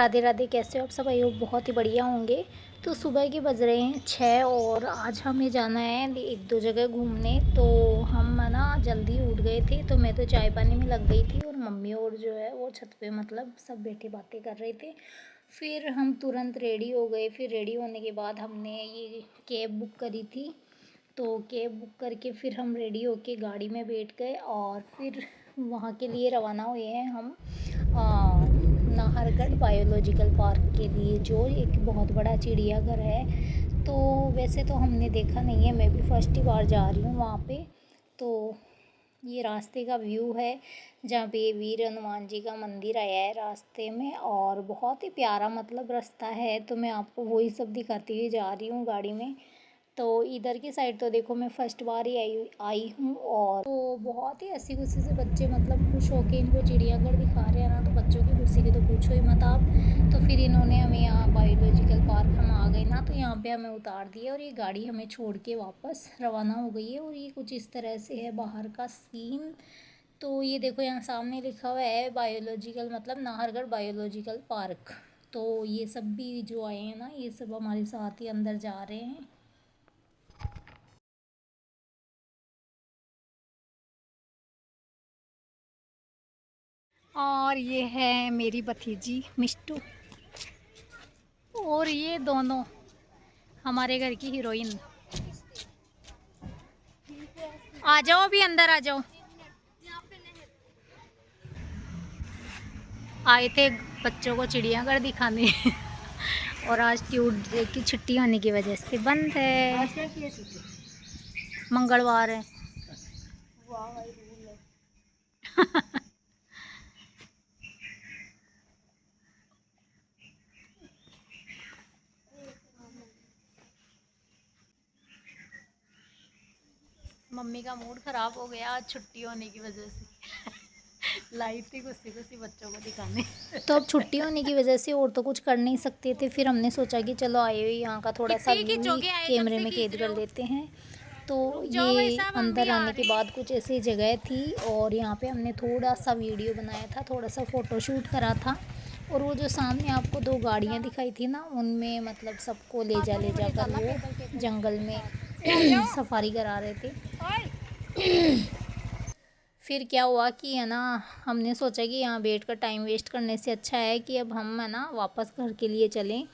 राधे राधे। कैसे हो आप सब? आई होप बहुत ही बढ़िया होंगे। तो सुबह के बज रहे हैं 6 और आज हमें जाना है एक दो जगह घूमने। तो हम ना जल्दी उठ गए थे, तो मैं तो चाय पानी में लग गई थी और मम्मी और जो है वो छत पे मतलब सब बैठे बातें कर रहे थे। फिर हम तुरंत रेडी हो गए। फिर रेडी होने के बाद हमने ये कैब बुक करी थी। तो कैब बुक करके फिर हम रेडी होके गाड़ी में बैठ गए और फिर वहाँ के लिए रवाना हुए हैं हम नाहरगढ़ बायोलॉजिकल पार्क के लिए, जो एक बहुत बड़ा चिड़ियाघर है। तो वैसे तो हमने देखा नहीं है, मैं भी फर्स्ट ही बार जा रही हूँ वहाँ पे। तो ये रास्ते का व्यू है जहाँ पे वीर हनुमान जी का मंदिर आया है रास्ते में, और बहुत ही प्यारा मतलब रास्ता है। तो मैं आपको वही सब दिखाती हुई जा रही हूँ गाड़ी में। तो इधर की साइड तो देखो मैं फ़र्स्ट बार ही आई हूँ, और तो बहुत ही हंसी खुशी से बच्चे मतलब खुश होके इनको चिड़ियाघर दिखा रहे हैं ना। तो बच्चों की खुशी की तो पूछो ही मत आप। तो फिर इन्होंने हमें यहाँ बायोलॉजिकल पार्क हम आ गए ना, तो यहाँ पे हमें उतार दिया और ये गाड़ी हमें छोड़ के वापस रवाना हो गई है। और ये कुछ इस तरह से है बाहर का सीन। तो ये देखो यहाँ सामने लिखा हुआ है बायोलॉजिकल मतलब नाहरगढ़ बायोलॉजिकल पार्क। तो ये सब भी जो आए हैं ना, ये सब हमारे साथ ही अंदर जा रहे हैं। और ये है मेरी भतीजी मिष्टू, और ये दोनों हमारे घर की हीरोइन। आ जाओ अभी अंदर आ जाओ। आए थे बच्चों को चिड़ियाघर दिखाने और आज ट्यूसडे की छुट्टी होने की वजह से बंद है। मंगलवार है। मम्मी का मूड ख़राब हो गया आज छुट्टी होने की वजह से। लाई थी गुस्सी गुस्सी बच्चों को दिखाने। तो अब छुट्टी होने की वजह से और तो कुछ कर नहीं सकते थे। फिर हमने सोचा कि चलो आए हुए यहाँ का थोड़ा सा व्यू ही कैमरे में कैद कर लेते हैं। तो ये अंदर आने के बाद कुछ ऐसी जगह थी और यहाँ पे हमने थोड़ा सा वीडियो बनाया था, थोड़ा सा फ़ोटोशूट करा था। और वो जो सामने आपको दो गाड़ियाँ दिखाई थी ना, उनमें मतलब सबको ले जा कर वो जंगल में सफारी करा रहे थे। फिर क्या हुआ कि है ना, हमने सोचा कि यहाँ बैठ कर टाइम वेस्ट करने से अच्छा है कि अब हम है ना वापस घर के लिए चलें।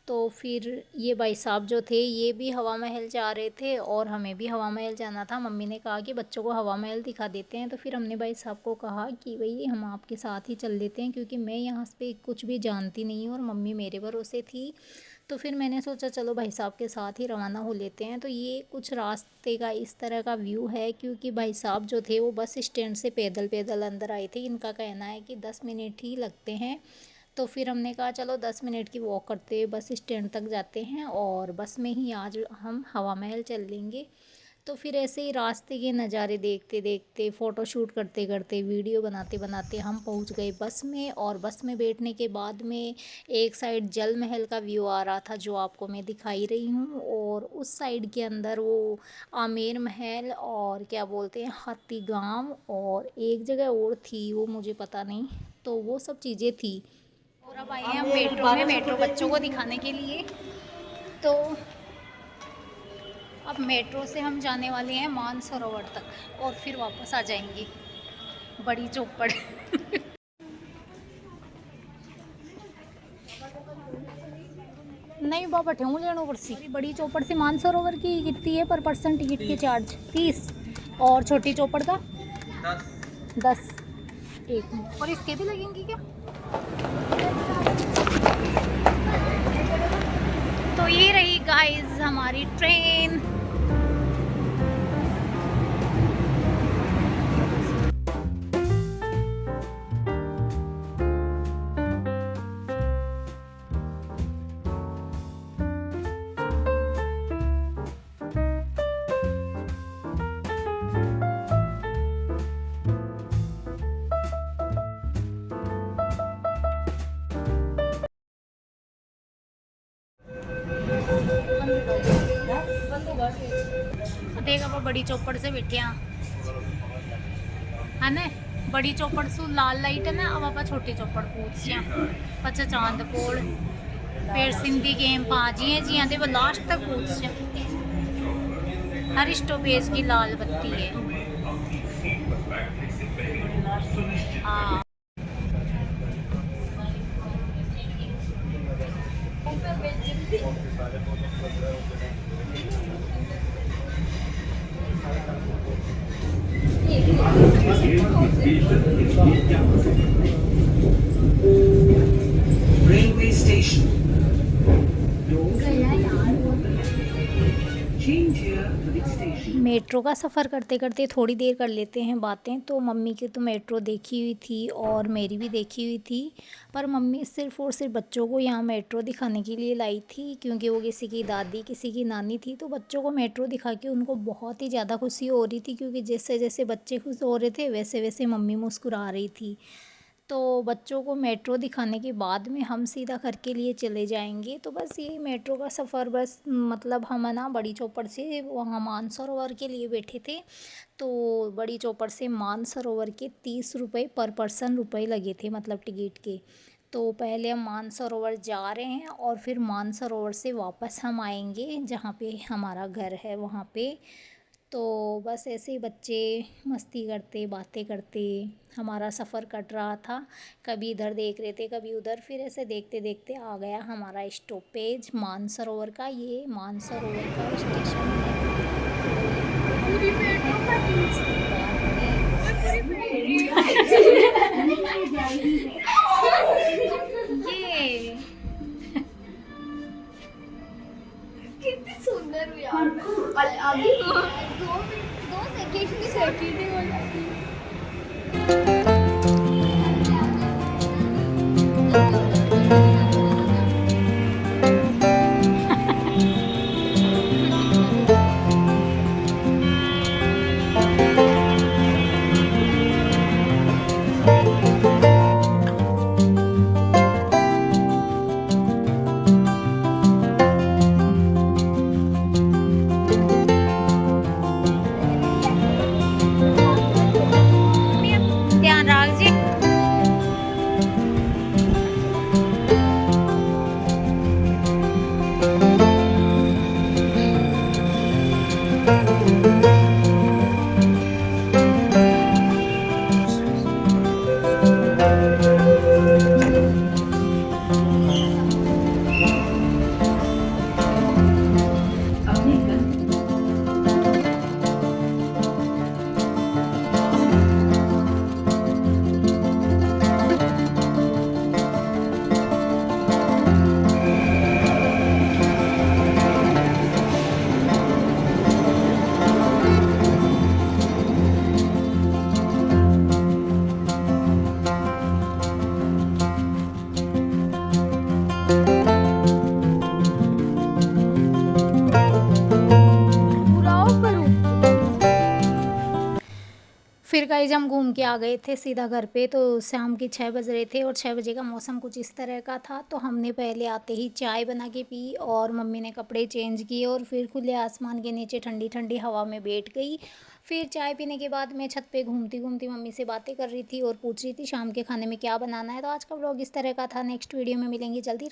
तो फिर ये भाई साहब जो थे ये भी हवा महल जा रहे थे और हमें भी हवा महल जाना था। मम्मी ने कहा कि बच्चों को हवा महल दिखा देते हैं। तो फिर हमने भाई साहब को कहा कि भाई हम आपके साथ ही चल लेते हैं, क्योंकि मैं यहाँ पे कुछ भी जानती नहीं हूँ और मम्मी मेरे भरोसे थी। तो फिर मैंने सोचा चलो भाई साहब के साथ ही रवाना हो लेते हैं। तो ये कुछ रास्ते का इस तरह का व्यू है, क्योंकि भाई साहब जो थे वो बस स्टैंड से पैदल पैदल अंदर आए थे। इनका कहना है कि 10 मिनट ही लगते हैं। तो फिर हमने कहा चलो 10 मिनट की वॉक करते हुए बस स्टैंड तक जाते हैं और बस में ही आज हम हवा महल चल लेंगे। तो फिर ऐसे ही रास्ते के नज़ारे देखते देखते फ़ोटोशूट करते करते वीडियो बनाते बनाते हम पहुंच गए बस में। और बस में बैठने के बाद में एक साइड जल महल का व्यू आ रहा था जो आपको मैं दिखाई रही हूँ, और उस साइड के अंदर वो आमेर महल और क्या बोलते हैं हाथी गांव, और एक जगह और थी वो मुझे पता नहीं। तो वो सब चीज़ें थी। और अब आए हैं हम मेट्रो बच्चों को दिखाने के लिए। तो अब मेट्रो से हम जाने वाले हैं मानसरोवर तक और फिर वापस आ जाएंगे बड़ी चौपड़। नहीं बाबा ठेहूँ लेना पड़सी। बड़ी चौपड़ से मानसरोवर की कितनी है पर पर्सन टिकट की चार्ज? 30। और छोटी चौपड़ का 10। एक मिनट, और इसके भी लगेंगी क्या? तो ये रही गाइस हमारी ट्रेन। देख आप बड़ी चौपड़ से बैठे हैं है ना। बड़ी चौपड़ सु लाल लाइट है ना, अब आप छोटी चौपड़ पूछ पचा चांद कोल फिर सिंधी गेम पा जियां जियां ते वो लास्ट तक पूछ हर स्टॉपेज की लाल बत्ती है। हाँ Railway station. Change here for the station. Metro का सफ़र करते करते थोड़ी देर कर लेते हैं बातें। तो मम्मी की तो मेट्रो देखी हुई थी और मेरी भी देखी हुई थी, पर मम्मी सिर्फ़ और सिर्फ बच्चों को यहाँ मेट्रो दिखाने के लिए लाई थी, क्योंकि वो किसी की दादी किसी की नानी थी। तो बच्चों को मेट्रो दिखा के उनको बहुत ही ज़्यादा खुशी हो रही थी, क्योंकि जैसे जैसे बच्चे खुश हो रहे थे वैसे वैसे मम्मी मुस्कुरा रही थी। तो बच्चों को मेट्रो दिखाने के बाद में हम सीधा घर के लिए चले जाएंगे। तो बस ये मेट्रो का सफ़र बस मतलब हम है ना बड़ी चौपड़ से वहाँ मानसरोवर के लिए बैठे थे। तो बड़ी चौपड़ से मानसरोवर के 30 रुपये पर पर्सन रुपये लगे थे, मतलब टिकट के। तो पहले हम मानसरोवर जा रहे हैं और फिर मानसरोवर से वापस हम आएंगे जहाँ पे हमारा घर है वहाँ पे। तो बस ऐसे ही बच्चे मस्ती करते बातें करते हमारा सफ़र कट रहा था। कभी इधर देख रहे थे कभी उधर, फिर ऐसे देखते देखते आ गया हमारा स्टॉपेज मानसरोवर का। ये मानसरोवर का स्टेशन है। तो यहाँ पे हम हैं इसके बाद में ये कितनी सुंदर हूँ यार मैं। आगे 2 सेकंड की सेकंड ही हो जाती है। ध्यान रख जी। फिर गाइस हम घूम के आ गए थे सीधा घर पे। तो शाम के 6 बज रहे थे और 6 बजे का मौसम कुछ इस तरह का था। तो हमने पहले आते ही चाय बना के पी और मम्मी ने कपड़े चेंज किए और फिर खुले आसमान के नीचे ठंडी ठंडी हवा में बैठ गई। फिर चाय पीने के बाद मैं छत पे घूमती घूमती मम्मी से बातें कर रही थी और पूछ रही थी शाम के खाने में क्या बनाना है। तो आज का व्लॉग इस तरह का था। नेक्स्ट वीडियो में मिलेंगे जल्दी।